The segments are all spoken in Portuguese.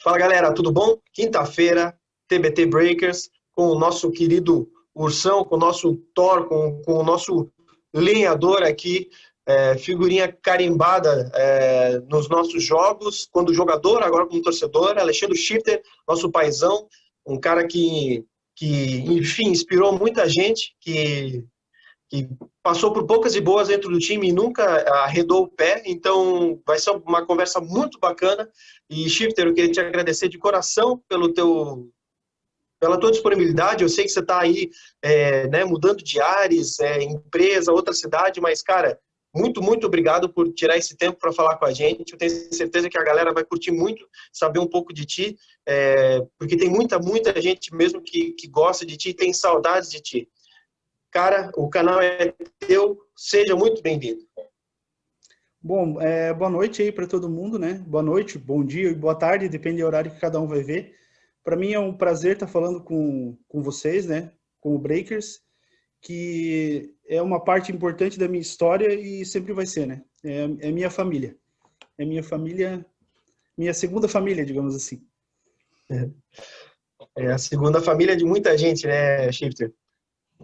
Fala galera, tudo bom? Quinta-feira, TBT Breakers, com o nosso querido Ursão, com o nosso Thor, com o nosso lenhador aqui, figurinha carimbada nos nossos jogos, quando jogador, agora como torcedor, Alexandre Schifter, nosso paizão, um cara que enfim, inspirou muita gente, que passou por poucas e boas dentro do time e nunca arredou o pé, então vai ser uma conversa muito bacana. E Shifter, eu queria te agradecer de coração pela tua disponibilidade. Eu sei que você está aí né, mudando de ares, empresa, outra cidade, mas cara, muito obrigado por tirar esse tempo para falar com a gente. Eu tenho certeza que a galera vai curtir muito saber um pouco de ti, porque tem muita gente mesmo que gosta de ti e tem saudades de ti. Cara, o canal é teu, seja muito bem-vindo. Bom, boa noite aí para todo mundo, né? Boa noite, bom dia e boa tarde, depende do horário que cada um vai ver. Para mim é um prazer estar falando com vocês, né? Com o Breakers, que é uma parte importante da minha história e sempre vai ser, né? É minha família. É minha família, minha segunda família, digamos assim. É a segunda família de muita gente, né, Shifter?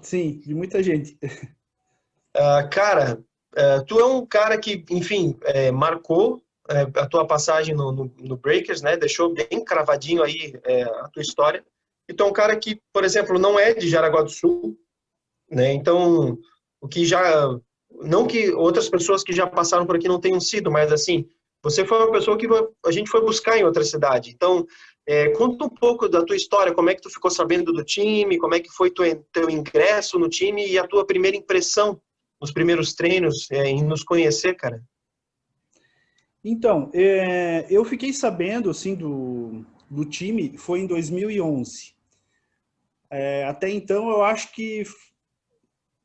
Sim, de muita gente. Cara, tu é um cara que, enfim, marcou a tua passagem no Breakers, né? Deixou bem cravadinho aí a tua história. E tu é um cara que, por exemplo, não é de Jaraguá do Sul, né? Então, o que já... Não que outras pessoas que já passaram por aqui não tenham sido, mas assim, você foi uma pessoa que a gente foi buscar em outra cidade. Então, conta um pouco da tua história, como é que tu ficou sabendo do time, como é que foi teu ingresso no time e a tua primeira impressão nos primeiros treinos, em nos conhecer, cara. Então, eu fiquei sabendo, assim, do time, foi em 2011. Até então, eu acho que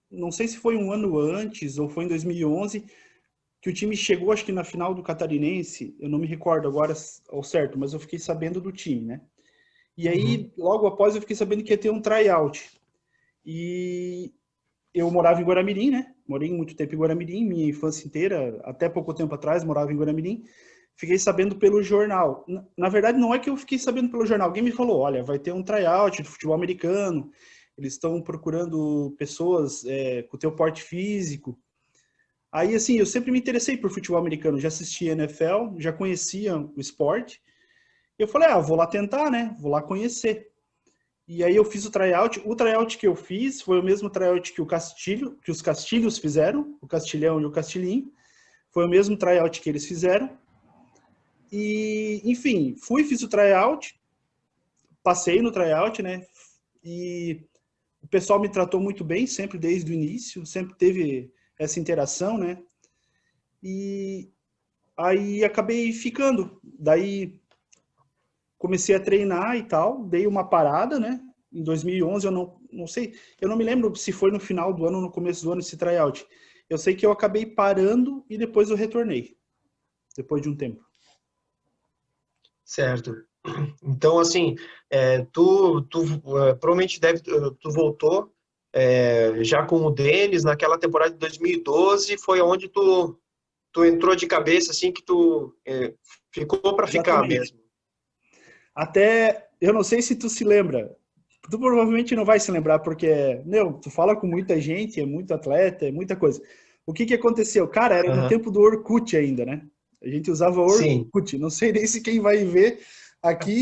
não sei se foi um ano antes ou foi em 2011 que o time chegou, acho que na final do Catarinense, eu não me recordo agora ao certo, mas eu fiquei sabendo do time, né? E aí, logo após, eu fiquei sabendo que ia ter um tryout. E eu morava em Guaramirim, né? Morei muito tempo em Guaramirim, minha infância inteira, até pouco tempo atrás, morava em Guaramirim. Fiquei sabendo pelo jornal. Na verdade, não é que eu fiquei sabendo pelo jornal. Alguém me falou, olha, vai ter um tryout de futebol americano, eles estão procurando pessoas com teu porte físico. Aí, assim, eu sempre me interessei por futebol americano. Já assistia NFL, já conhecia o esporte. Eu falei, vou lá tentar, né? Vou lá conhecer. E aí eu fiz o tryout. O tryout que eu fiz foi o mesmo tryout que os Castilhos fizeram, o Castilhão e o Castilhinho. Foi o mesmo tryout que eles fizeram. E, enfim, fiz o tryout, passei no tryout, né? E o pessoal me tratou muito bem, sempre desde o início, sempre teve essa interação, né? E aí acabei ficando. Daí comecei a treinar e tal, dei uma parada, né? Em 2011, eu não sei, eu não me lembro se foi no final do ano ou no começo do ano esse tryout. Eu sei que eu acabei parando e depois eu retornei, depois de um tempo. Certo. Então, assim, provavelmente tu voltou já com o Denis naquela temporada de 2012, foi onde tu entrou de cabeça, assim, que tu ficou para ficar Exatamente. mesmo. Até, eu não sei se tu se lembra, tu provavelmente não vai se lembrar, porque, tu fala com muita gente, é muito atleta, é muita coisa. O que aconteceu? Cara, era no Uhum. tempo do Orkut ainda, né? A gente usava Sim. Orkut. Não sei nem se quem vai ver aqui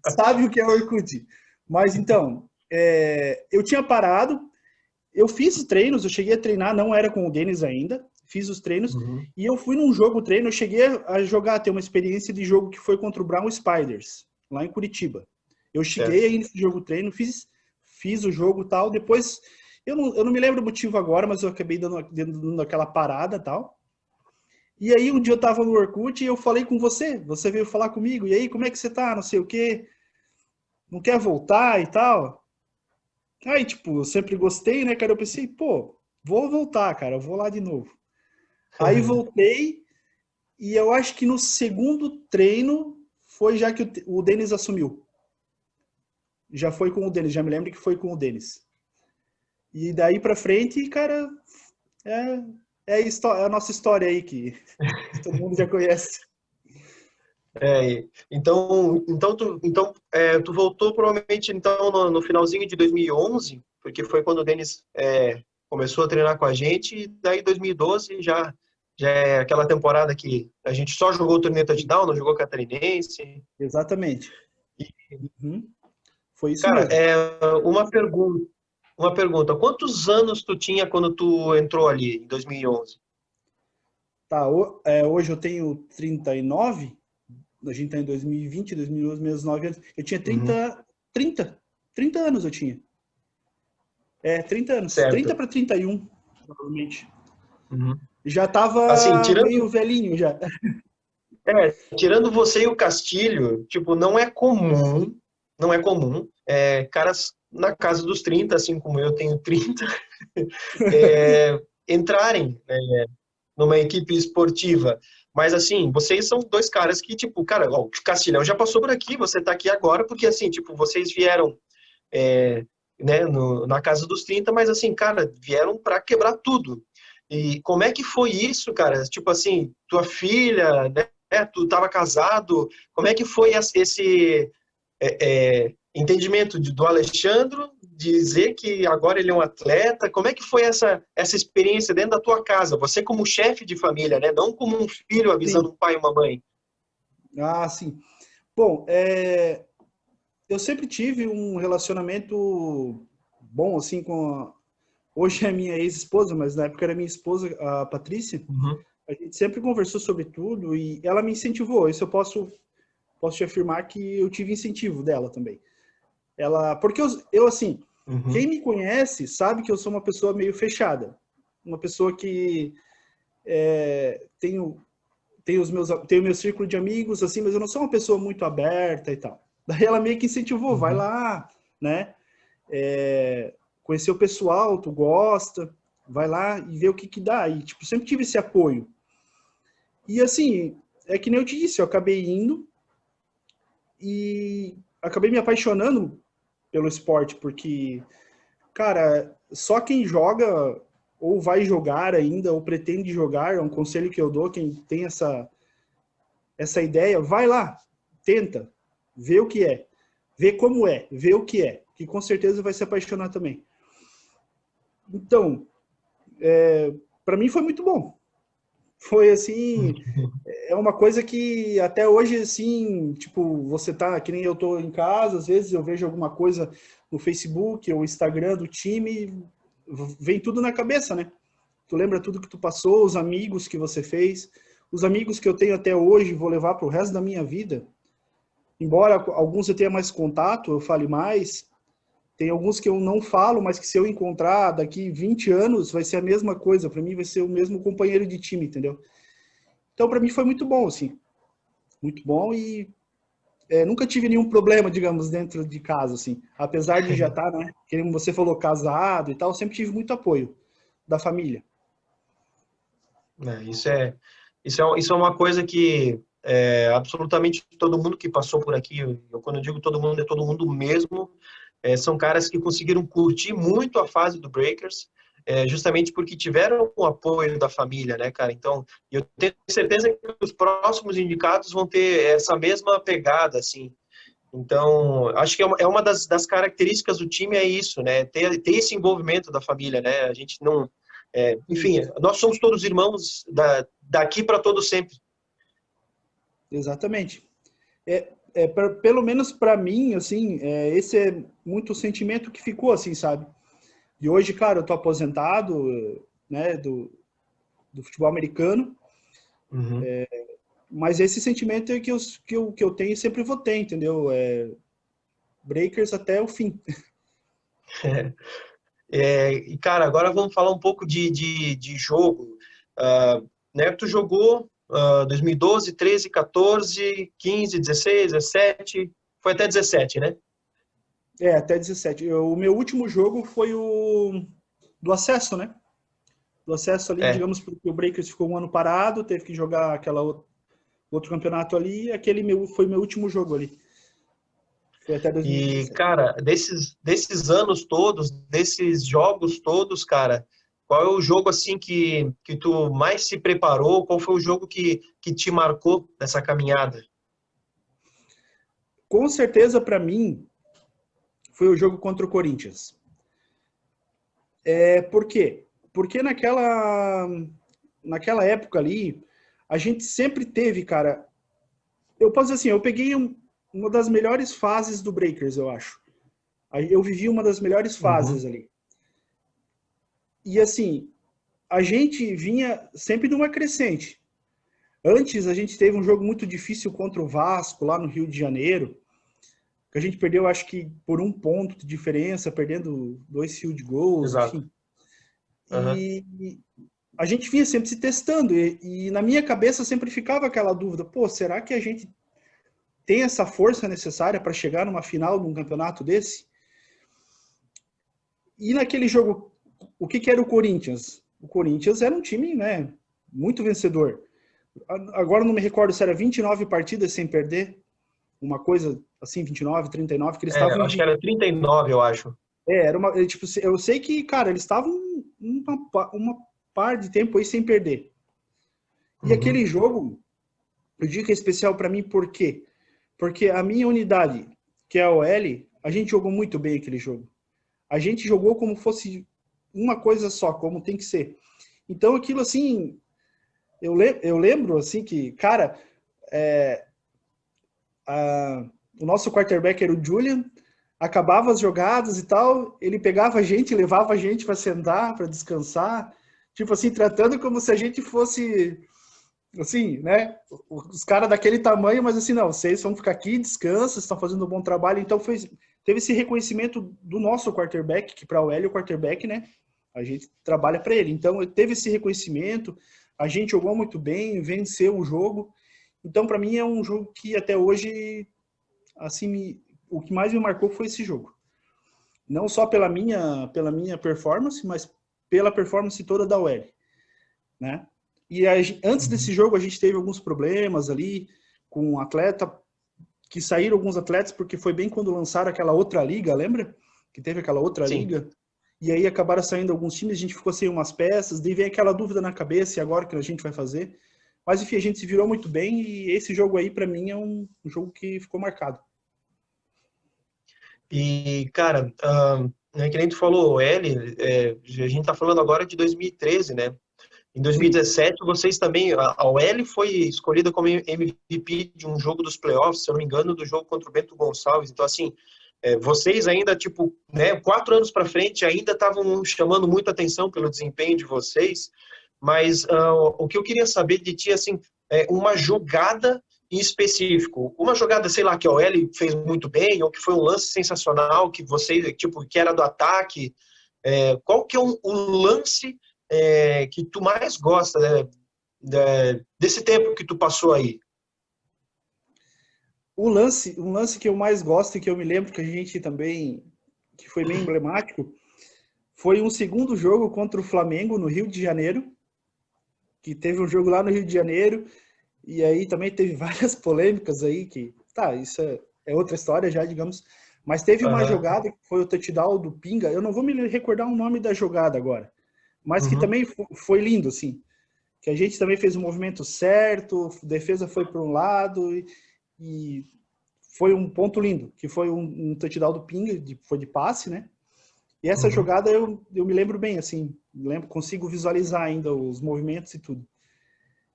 sabe o que é Orkut. Mas então, eu tinha parado, eu fiz os treinos, eu cheguei a treinar, não era com o Denis ainda, fiz os treinos, Uhum. e eu fui num jogo treino, eu cheguei a jogar, ter uma experiência de jogo que foi contra o Brown Spiders, lá em Curitiba. Eu cheguei Certo. aí nesse jogo treino, fiz o jogo e tal, depois, eu não me lembro o motivo agora, mas eu acabei dando aquela parada e tal. E aí um dia eu tava no Orkut e eu falei com você veio falar comigo, e aí, como é que você tá, não sei o quê, não quer voltar e tal? Aí, tipo, eu sempre gostei, né, cara? Eu pensei, pô, vou voltar, cara, eu vou lá de novo. Aí voltei e eu acho que no segundo treino foi já que o Denis assumiu. Já foi com o Denis, já me lembro que foi com o Denis. E daí pra frente, cara, é a nossa história aí que todo mundo já conhece. Tu voltou provavelmente então no finalzinho de 2011, porque foi quando o Denis começou a treinar com a gente, e daí 2012 já é aquela temporada que a gente só jogou o torneio touchdown, não jogou catarinense. Exatamente. Uhum. Foi isso Cara, mesmo. uma pergunta, quantos anos tu tinha quando tu entrou ali em 2011? Tá, hoje eu tenho 39, a gente tá em 2020, 2011, meus 9 anos. Eu tinha Uhum, 30 anos eu tinha. 30 anos. 30 certo. para 31, provavelmente. Uhum. Já Assim, tava meio velhinho já. tirando você e o Castilho, tipo, não é comum, caras na casa dos 30, assim como eu tenho 30, entrarem, né, numa equipe esportiva. Mas, assim, vocês são dois caras que, tipo, cara, ó, o Castilhão já passou por aqui, você tá aqui agora, porque, assim, tipo, vocês vieram, é, né, na casa dos 30, mas, assim, cara, vieram para quebrar tudo. E como é que foi isso, cara? Tipo assim, tua filha, né? Tu estava casado. Como é que foi esse entendimento do Alexandre dizer que agora ele é um atleta? Como é que foi essa experiência dentro da tua casa? Você como chefe de família, né? Não como um filho avisando Sim. um pai e uma mãe. Ah, sim. Bom, eu sempre tive um relacionamento bom, assim, hoje é minha ex-esposa, mas na época era minha esposa, a Patrícia. Uhum, A gente sempre conversou sobre tudo e ela me incentivou. Isso eu posso te afirmar que eu tive incentivo dela também. Porque eu assim, quem uhum, me conhece sabe que eu sou uma pessoa meio fechada, uma pessoa que tenho meu círculo de amigos, assim, mas eu não sou uma pessoa muito aberta e tal. Daí ela meio que incentivou, vai uhum. lá, né? Conhecer o pessoal, tu gosta, vai lá e vê o que dá. E, tipo, sempre tive esse apoio. E, assim, é que nem eu te disse, eu acabei indo e acabei me apaixonando pelo esporte, porque, cara, só quem joga ou vai jogar ainda, ou pretende jogar, é um conselho que eu dou, quem tem essa ideia, vai lá, tenta, vê o que é, vê como é, vê o que com certeza vai se apaixonar também. Então, para mim foi muito bom. Foi assim, é uma coisa que até hoje, assim, tipo, você tá, que nem eu tô em casa, às vezes eu vejo alguma coisa no Facebook ou Instagram do time, vem tudo na cabeça, né? Tu lembra tudo que tu passou, os amigos que você fez, os amigos que eu tenho até hoje, vou levar pro resto da minha vida. Embora alguns eu tenha mais contato, eu fale mais, tem alguns que eu não falo, mas que se eu encontrar daqui 20 anos, vai ser a mesma coisa. Para mim, vai ser o mesmo companheiro de time, entendeu? Então, para mim, foi muito bom, assim. Muito bom e nunca tive nenhum problema, digamos, dentro de casa, assim. Apesar de já estar, né, como você falou, casado e tal, sempre tive muito apoio da família. É, isso é uma coisa que absolutamente todo mundo que passou por aqui, quando eu digo todo mundo, é todo mundo mesmo, são caras que conseguiram curtir muito a fase do Breakers, justamente porque tiveram o apoio da família, né, cara? Então, eu tenho certeza que os próximos indicados vão ter essa mesma pegada, assim. Então, acho que é uma das características do time é isso, né? Ter esse envolvimento da família, né? A gente não. Sim, Enfim, nós somos todos irmãos daqui para todo sempre. exatamente. Pelo menos para mim, assim, esse é muito o sentimento que ficou, assim, sabe? E hoje, cara, eu tô aposentado, né, do futebol americano, Uhum. mas esse sentimento é que eu tenho e sempre vou ter, entendeu? Breakers até o fim. E, cara, agora vamos falar um pouco de jogo. Né, tu jogou 2012, 13, 14, 15, 16, 17, foi até 17, né? Até 17. O meu último jogo foi o do acesso, né? Do acesso ali, É. digamos, porque o Breakers ficou um ano parado, teve que jogar outro campeonato ali, e foi meu último jogo ali. Foi até E, 2017. cara, desses anos todos, desses jogos todos, cara, qual é o jogo assim que tu mais se preparou? Qual foi o jogo que te marcou nessa caminhada? com certeza, para mim, foi o jogo contra o Corinthians. Por quê? Porque naquela época ali, a gente sempre teve, cara... Eu posso dizer assim, eu peguei uma das melhores fases do Breakers, eu acho. Eu vivi uma das melhores fases Uhum. ali. E assim, a gente vinha sempre numa crescente. Antes, a gente teve um jogo muito difícil contra o Vasco, lá no Rio de Janeiro, que a gente perdeu, acho que por 1 ponto de diferença, perdendo 2 field goals, Exato. enfim. Uhum. E a gente vinha sempre se testando, e na minha cabeça sempre ficava aquela dúvida, pô, será que a gente tem essa força necessária para chegar numa final de um campeonato desse? E naquele jogo, o que era o Corinthians? O Corinthians era um time, né, muito vencedor. Agora não me recordo se era 29 partidas sem perder, uma coisa assim, 29, 39, que eles estavam Acho que era 39, eu acho. tipo, eu sei que, cara, eles estavam uma par de tempo aí sem perder. E Uhum. aquele jogo, eu digo que é especial para mim, por quê? Porque a minha unidade, que é a OL, a gente jogou muito bem aquele jogo. A gente jogou como fosse uma coisa só, como tem que ser. Então aquilo assim, eu lembro assim que, cara, o nosso quarterback era o Julian, acabava as jogadas e tal, ele pegava a gente, levava a gente para sentar, para descansar, tipo assim, tratando como se a gente fosse, assim, né, os caras daquele tamanho, mas assim, não, vocês vão ficar aqui, descansa, estão fazendo um bom trabalho, então teve esse reconhecimento do nosso quarterback, que para o L, o quarterback, né, a gente trabalha para ele, então teve esse reconhecimento, a gente jogou muito bem, venceu o jogo, então para mim é um jogo que até hoje, assim, o que mais me marcou foi esse jogo. Não só pela minha performance, mas pela performance toda da UL, né? E antes desse Uhum. jogo a gente teve alguns problemas ali com um atleta, que saíram alguns atletas porque foi bem quando lançaram aquela outra liga, lembra? Que teve aquela outra Sim. liga. E aí acabaram saindo alguns times, a gente ficou sem umas peças, daí vem aquela dúvida na cabeça, e agora o que a gente vai fazer? Mas enfim, a gente se virou muito bem e esse jogo aí para mim é um jogo que ficou marcado. E, cara, que nem tu falou, L, a gente tá falando agora de 2013, né? Em Sim, 2017, vocês também, a OL foi escolhida como MVP de um jogo dos playoffs, se eu não me engano, do jogo contra o Bento Gonçalves. Então, assim, vocês ainda, tipo, né, 4 anos para frente, ainda estavam chamando muita atenção pelo desempenho de vocês. Mas o que eu queria saber de ti, assim, é uma jogada em específico, uma jogada, sei lá, que a OL fez muito bem, ou que foi um lance sensacional, que você, tipo, que era do ataque. Qual que é o lance que tu mais gosta, né, desse tempo que tu passou aí? um lance que eu mais gosto e que eu me lembro que a gente também, que foi bem emblemático, foi um segundo jogo contra o Flamengo no Rio de Janeiro, que teve um jogo lá no Rio de Janeiro, e aí também teve várias polêmicas aí, que, tá, isso é outra história já, digamos, mas teve uma Aham. jogada que foi o touchdown do Pinga, eu não vou me recordar o nome da jogada agora, mas que Uhum. também foi lindo, assim, que a gente também fez o movimento certo, a defesa foi para um lado, e foi um ponto lindo, que foi um touchdown do Pinga, foi de passe, né? E essa Uhum. jogada eu me lembro bem, assim, consigo visualizar ainda os movimentos e tudo.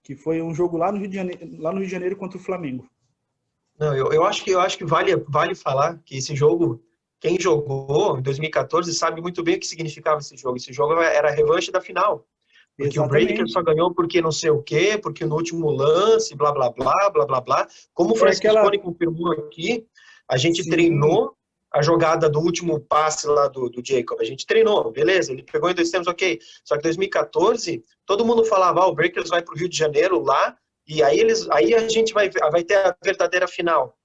Que foi um jogo lá no Rio de Janeiro contra o Flamengo. Não, eu acho que vale falar que esse jogo, quem jogou em 2014 sabe muito bem o que significava esse jogo. Esse jogo era a revanche da final. Porque o Breaker só Exatamente. ganhou porque não sei o quê, porque no último lance, blá, blá, blá, blá, blá, blá. Como o É aquela. Franciscone confirmou aqui, a gente Sim, treinou a jogada do último passe lá do Jacob. A gente treinou, beleza, ele pegou em 2 tempos, ok. Só que em 2014, todo mundo falava, o Breakers vai para o Rio de Janeiro lá, e aí a gente vai ter a verdadeira final.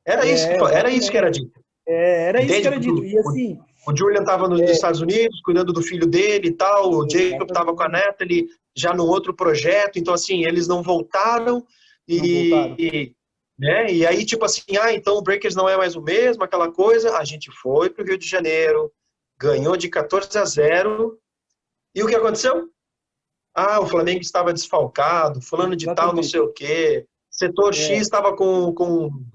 Era isso que era exatamente. dito. Era isso que Entende? era Porque dito. E assim, o Julian estava nos Estados Unidos, cuidando do filho dele e tal, o Jacob estava com a exatamente. neta, ele já no outro projeto, então assim, eles não voltaram Não voltaram. e aí tipo assim, então o Breakers não é mais o mesmo, aquela coisa, a gente foi para o Rio de Janeiro, ganhou de 14-0, e o que aconteceu? O Flamengo estava desfalcado, fulano de tal, não sei Exatamente. o quê, setor X estava com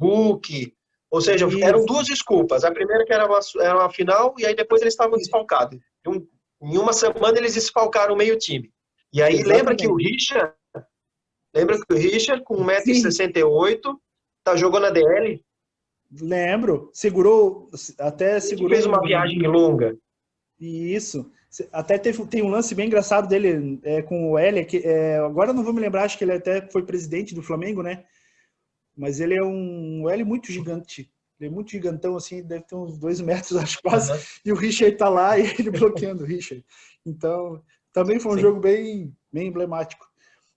Hulk, ou seja, eram Isso. duas desculpas. A primeira que era uma final, e aí depois eles estavam desfalcados. Em uma semana eles desfalcaram o meio time. E aí Exatamente. lembra que o Richard com Sim, 1,68 m jogou na DL lembro. Segurou, até e que segurou fez uma viagem um. longa. Isso. Até tem um lance bem engraçado dele com o L, agora eu não vou me lembrar, acho que ele até foi presidente do Flamengo, né? Mas ele é um L muito gigante. Ele é muito gigantão, assim, deve ter uns 2 metros, acho quase. Uhum. E o Richard tá lá e ele bloqueando o Richard. Então, também foi um Sim. jogo bem emblemático.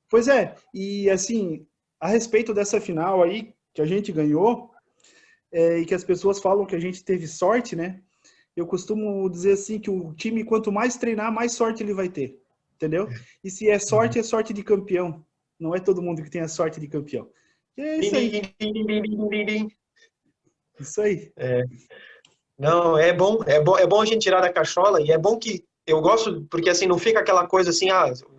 Pois é, e assim, a respeito dessa final aí, que a gente ganhou, e que as pessoas falam que a gente teve sorte, né? Eu costumo dizer assim que o time, quanto mais treinar, mais sorte ele vai ter. Entendeu? E se Uhum. é sorte de campeão. Não é todo mundo que tem a sorte de campeão. E é Din, isso din, aí. din, din, din, din, din, din. Isso aí. Não, é bom a gente tirar da cachola e é bom que eu gosto porque assim não fica aquela coisa assim,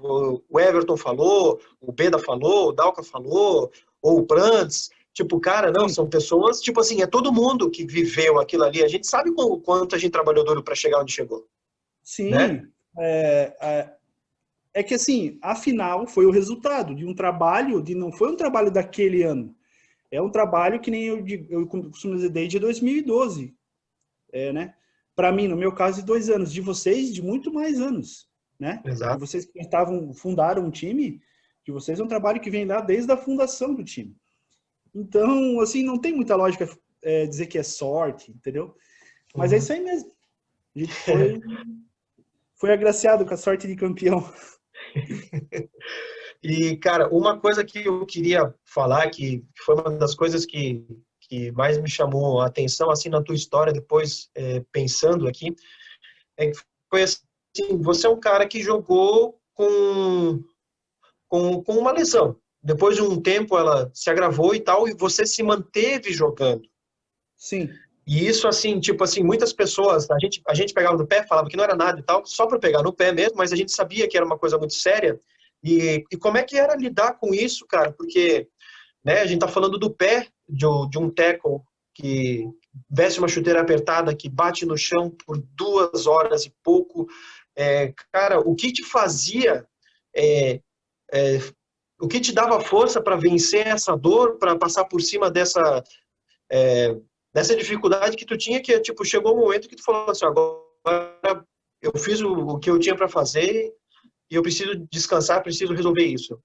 o Everton falou, o Beda falou, o Dalca falou, ou o Prantz, tipo, cara, não, Sim, são pessoas, tipo assim, é todo mundo que viveu aquilo ali. A gente sabe o quanto a gente trabalhou duro para chegar onde chegou, né? sim. É que assim, a final foi o resultado de um trabalho, não foi um trabalho daquele ano. É um trabalho que nem eu costumo dizer desde 2012. Né? Para mim, no meu caso, de 2 anos. De vocês, de muito mais anos. Né? De Exato. vocês que fundaram um time, de vocês é um trabalho que vem lá desde a fundação do time. Então, assim, não tem muita lógica dizer que é sorte, entendeu? Mas é Uhum. isso aí mesmo. A gente foi agraciado com a sorte de campeão. E, cara, uma coisa que eu queria falar, que foi uma das coisas que mais me chamou a atenção, assim, na tua história, depois, pensando aqui, é que foi assim, você é um cara que jogou com uma lesão. Depois de um tempo ela se agravou e tal, e você se manteve jogando. Sim. E isso, assim, tipo assim, muitas pessoas, a gente pegava no pé, falava que não era nada e tal, só para pegar no pé mesmo, mas a gente sabia que era uma coisa muito séria. E como é que era lidar com isso, cara? Porque, né, a gente tá falando do pé de um tackle que veste uma chuteira apertada, que bate no chão por 2 horas e pouco. Cara, o que te fazia, é, é, o que te dava força para vencer essa dor, para passar por cima dessa dificuldade que tu tinha, que tipo, chegou um momento que tu falou assim, agora eu fiz o que eu tinha para fazer e eu preciso descansar, preciso resolver isso.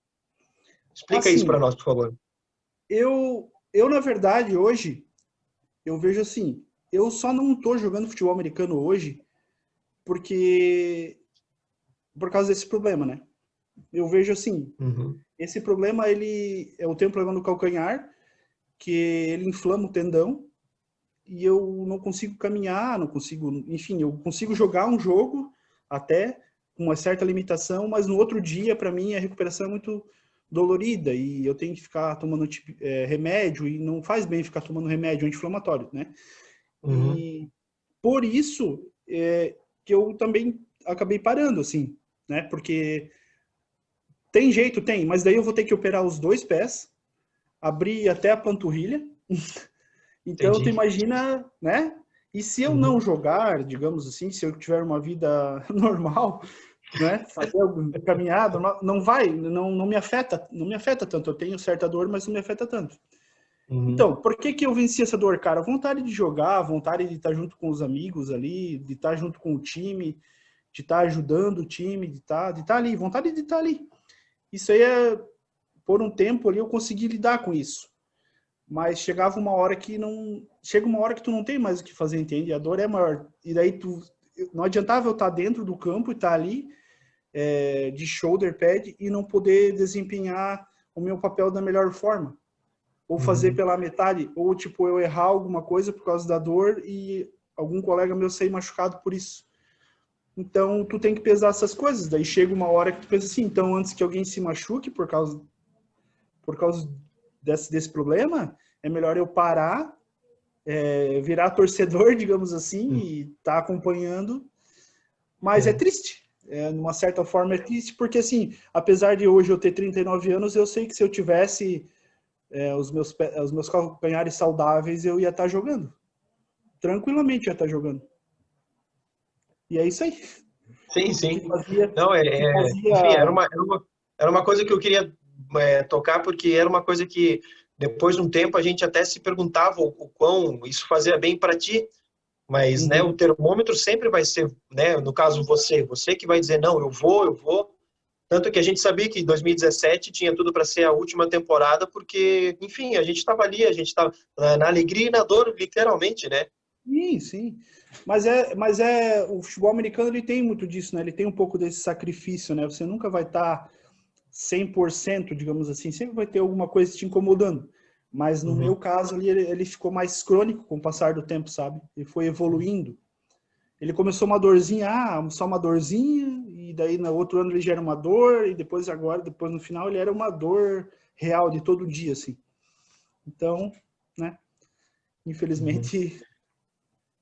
Explica isso para Assim, nós, por favor. na verdade, hoje, eu vejo assim, eu só não estou jogando futebol americano hoje porque por causa desse problema, né? Eu vejo assim, Uhum. esse problema eu tenho um problema no calcanhar, que ele inflama o tendão e eu não consigo caminhar, não consigo, enfim, eu consigo jogar um jogo até com uma certa limitação, mas no outro dia para mim a recuperação é muito dolorida e eu tenho que ficar tomando remédio e não faz bem ficar tomando remédio anti-inflamatório, né? Uhum. E por isso que eu também acabei parando, assim, né? Porque tem jeito, tem, mas daí eu vou ter que operar os 2 pés, abrir até a panturrilha. Então, tu Entendi. imagina, né? E se eu não Uhum. jogar, digamos assim, se eu tiver uma vida normal, né? Fazer alguma caminhada, não vai, não me afeta, não me afeta tanto. Eu tenho certa dor, mas não me afeta tanto. Uhum. Então, por que que eu venci essa dor, cara? Vontade de jogar, vontade de estar junto com os amigos ali, de estar junto com o time, de estar ajudando o time, de estar ali, vontade de estar ali. Isso aí por um tempo ali eu consegui lidar com isso. Mas chegava uma hora que não, chega uma hora que tu não tem mais o que fazer, entende? A dor é maior. E daí não adiantava eu estar dentro do campo e estar ali de shoulder pad e não poder desempenhar o meu papel da melhor forma. Ou fazer Uhum. pela metade, ou tipo eu errar alguma coisa por causa da dor e algum colega meu sair machucado por isso. Então, tu tem que pesar essas coisas. Daí chega uma hora que tu pensa assim, então antes que alguém se machuque por causa desse problema, é melhor eu parar, virar torcedor, digamos assim, Uhum. e estar acompanhando. Mas é É. triste. Numa certa forma é triste, porque assim, apesar de hoje eu ter 39 anos, eu sei que se eu tivesse os meus calcanhares saudáveis, eu ia estar jogando. Tranquilamente ia estar jogando. E é isso aí. Sim, sim. Que fazia, Não, que enfim, fazia... era uma coisa que eu queria tocar, porque era uma coisa que, depois de um tempo, a gente até se perguntava o quão isso fazia bem para ti, mas, né, o Uhum. termômetro sempre vai ser, né, no caso você que vai dizer, não, eu vou. Tanto que a gente sabia que 2017 tinha tudo para ser a última temporada, porque, enfim, a gente estava ali, a gente estava na alegria e na dor, literalmente, né? Sim, sim. Mas o futebol americano ele tem muito disso, né? Ele tem um pouco desse sacrifício, né? Você nunca vai estar 100%, digamos assim, sempre vai ter alguma coisa te incomodando. Mas no meu Uhum. caso ali, ele ficou mais crônico com o passar do tempo, sabe? Ele foi evoluindo. Ele começou uma dorzinha, só uma dorzinha, e daí no outro ano ele já era uma dor, e depois depois no final ele era uma dor real de todo dia, assim. Então, né? Uhum. Infelizmente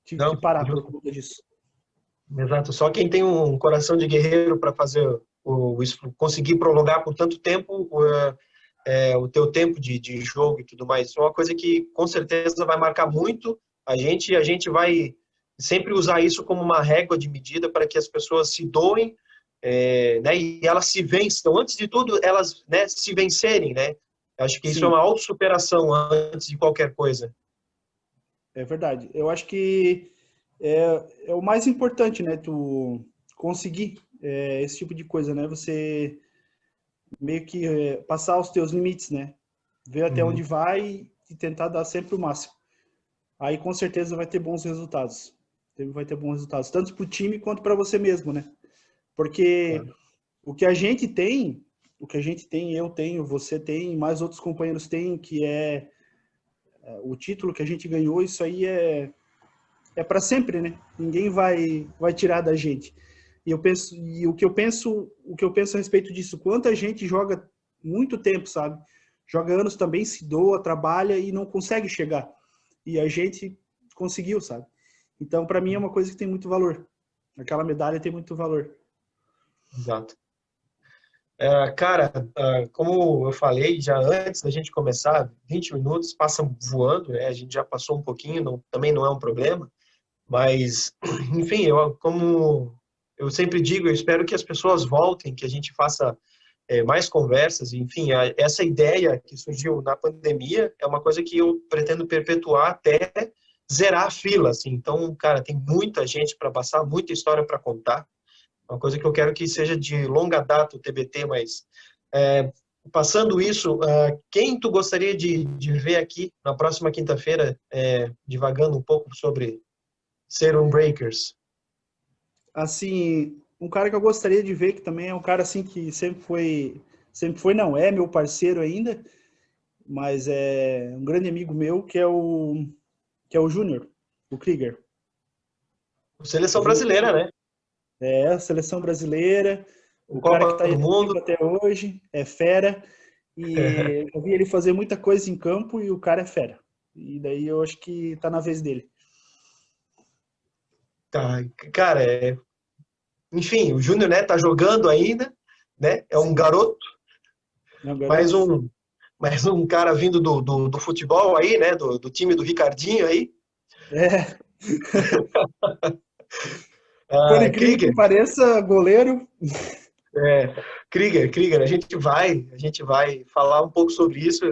tive que Não, parar por justo. conta disso. Exato. Só quem tem um coração de guerreiro para fazer conseguir prolongar por tanto tempo o teu tempo de jogo e tudo mais. Isso é uma coisa que com certeza vai marcar muito a gente e a gente vai sempre usar isso como uma régua de medida para que as pessoas se doem, né, e elas se vençam. Antes de tudo, elas, né, se vencerem, né? Acho que isso é Sim, uma autossuperação antes de qualquer coisa. é verdade. Eu acho que é o mais importante, né? Tu conseguir esse tipo de coisa, né? Você meio que passar os teus limites, né? Ver até onde Uhum. vai e tentar dar sempre o máximo. Aí com certeza vai ter bons resultados. Vai ter bons resultados, tanto para o time quanto para você mesmo, né? Porque Claro. o que a gente tem, eu tenho, você tem, mais outros companheiros têm, que é o título que a gente ganhou, isso aí é para sempre, né? Ninguém vai tirar da gente. E eu penso, e o que eu penso a respeito disso, quanta gente joga muito tempo, sabe? Joga anos também, se doa, trabalha e não consegue chegar. E a gente conseguiu, sabe? Então, para mim é uma coisa que tem muito valor. Aquela medalha tem muito valor. Exato. Cara, como eu falei já antes da gente começar, 20 minutos passam voando, né? A gente já passou um pouquinho, também não é um problema, mas, enfim, como eu sempre digo, eu espero que as pessoas voltem, que a gente faça mais conversas, enfim, essa ideia que surgiu na pandemia é uma coisa que eu pretendo perpetuar até zerar a fila, assim. Então, cara, tem muita gente para passar, muita história para contar. Uma coisa que eu quero que seja de longa data o TBT, mas é, passando isso, quem tu gostaria de ver aqui na próxima quinta-feira, divagando um pouco sobre ser um Breakers? Assim, um cara que eu gostaria de ver, que também é um cara assim que não, é meu parceiro ainda, mas é um grande amigo meu, que é o Júnior, o Krieger. O Seleção Júnior brasileira, né? é a seleção brasileira, O o cara que Copa está aí do Mundo. ativo até hoje, é fera, e eu vi ele fazer muita coisa em campo e o cara é fera. E daí eu acho que tá na vez dele. Tá, cara, enfim, o Júnior, né, tá jogando ainda, né? É um Sim, garoto, é um mais garoto. um, mais um cara vindo do futebol aí, né? Do time do Ricardinho aí. É, por incrível que Krieger, pareça, goleiro. Krieger, a gente vai falar um pouco sobre isso.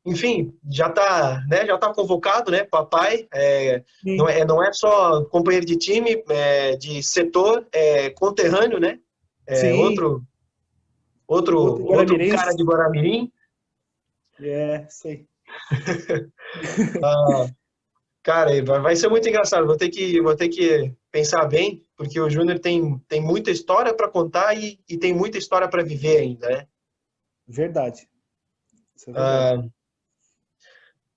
Enfim, já está, né, já tá convocado, né, papai. Sim, Não é só companheiro de time, de setor, conterrâneo, né? É, sim, outro outro cara Guaramirense. de Guaramirim. Sei. Cara, vai ser muito engraçado. Vou ter que pensar bem, porque o Júnior tem muita história para contar e tem muita história para viver ainda, né? Verdade. Isso é verdade.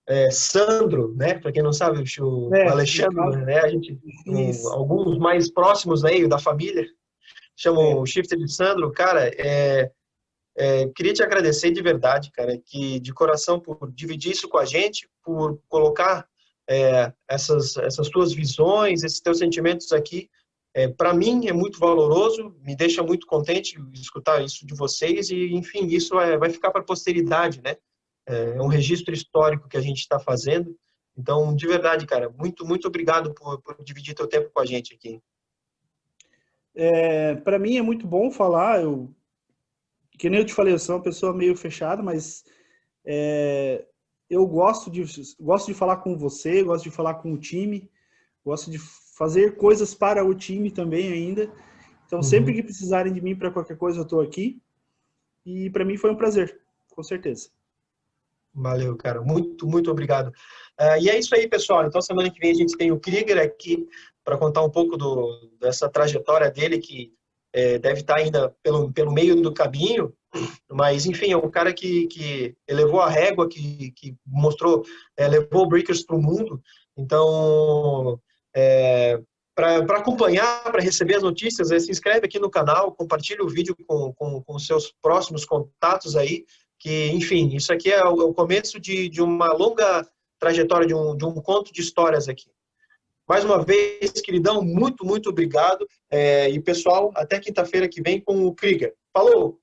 Ah, Sandro, né? Para quem não sabe, o No Alexandre, caso, né? A gente, isso. alguns mais próximos aí da família chamam o É, Shifter de Sandro. Cara, queria te agradecer de verdade, cara, que de coração por dividir isso com a gente, por colocar essas tuas visões, esses teus sentimentos aqui. Para mim é muito valoroso, me deixa muito contente escutar isso de vocês e, enfim, isso vai ficar para a posteridade, né? É um registro histórico que a gente está fazendo. Então, de verdade, cara, muito, muito obrigado por dividir teu tempo com a gente aqui. Para mim é muito bom falar, que nem eu te falei, eu sou uma pessoa meio fechada, mas eu gosto de falar com você, gosto de falar com o time, gosto de fazer coisas para o time também ainda. Então, sempre Uhum. que precisarem de mim para qualquer coisa, eu estou aqui. E para mim foi um prazer, com certeza. Valeu, cara. Muito, muito obrigado. E é isso aí, pessoal. Então, semana que vem a gente tem o Krieger aqui para contar um pouco dessa trajetória dele, que deve estar ainda pelo meio do caminho. Mas, enfim, é um cara que elevou a régua, que mostrou, levou o Breakers para o mundo. Então, para acompanhar, para receber as notícias, se inscreve aqui no canal, compartilha o vídeo com os seus próximos contatos aí, que, enfim, isso aqui é o começo de uma longa trajetória, de um conto de histórias aqui. Mais uma vez, queridão, muito, muito obrigado. E, pessoal, até quinta-feira que vem com o Krieger. Falou!